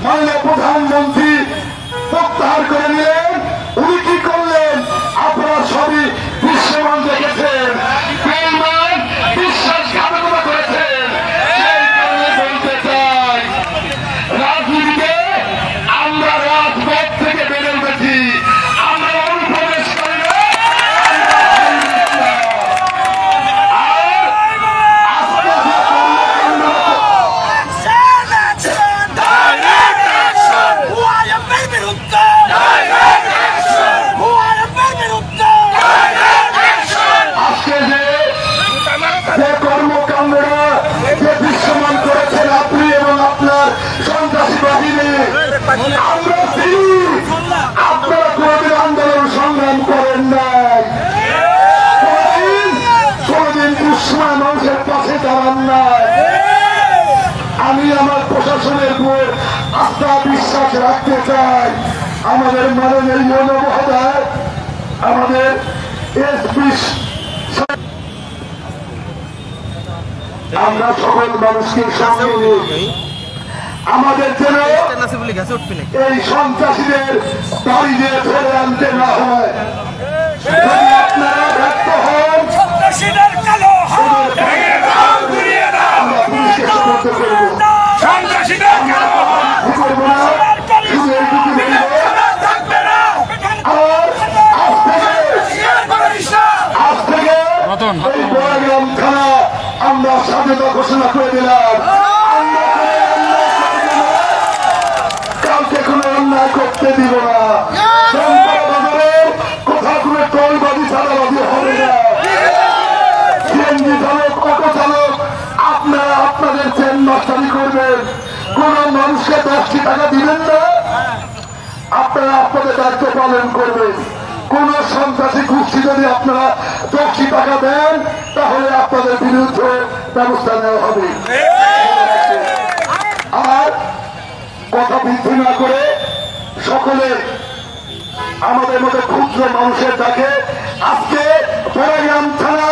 মাননীয় প্রধানমন্ত্রী প্রত্যাহার করে নিলেন। উনি কি করলেন আপনারা সবই দৃশ্যমান দেখেছেন। বিশ্বাসঘাতকতা করেছেন। সেই কারণে বলতে চাই, রাজনীতিতে আমরা রাজপথ থেকে বেড়ে উঠেছি। আমরা অনুপ্রবেশ করি না। কর্মকাণ্ডরা যে দৃশ্যমান করেছেন আপনি এবং আপনার সন্ত্রাসী বাহিনী, আমরা আপনারা কোনদিন আন্দোলন সংগ্রাম করেন নাই, কোনদিন দুঃসময় মানুষের পাশে দাঁড়ান নাই। আমি আমার প্রশাসনের উপর আস্থা বিশ্বাস রাখতে চাই। আমাদের মাননীয় মহোদয়, আমাদের এসপি, আমরা সকল মানুষকে সঙ্গে নিয়ে আমাদের যেন এই সন্ত্রাসীদের বাড়িতে ফেলে আনতে না হয়। যদি আপনারা ব্যর্থ হন, আমরা পুলিশকে সমর্থ করবো, করবো না। শুধু এইটুকু বলবো, আজ থেকে এই বড়গ্রাম থানা আমরা স্বাধীনতা ঘোষণা করে দিলাম। কাউকে কোনো অন্যায় করতে দিব না। কোথাও কোনো টোলবাজি চাঁদাবাজি হবে না। সিএনজি চালক, অটো চালক, আপনারা আপনাদের চেন মাস্টারি করবেন। কোন মানুষকে 10টি টাকা দিবেন না। আপনারা আপনাদের দায়িত্ব পালন করবেন। কোন সন্ত্রাসী গোষ্ঠী যদি আপনারা 10টি টাকা দেন, তাহলে আপনাদের বিরুদ্ধে ব্যবস্থা নেওয়া হবে। আর কথা বৃদ্ধি না করে সকলে আমাদের মধ্যে ক্ষুদ্র মানুষের ডাকে আজকে বড়গ্রাম থানা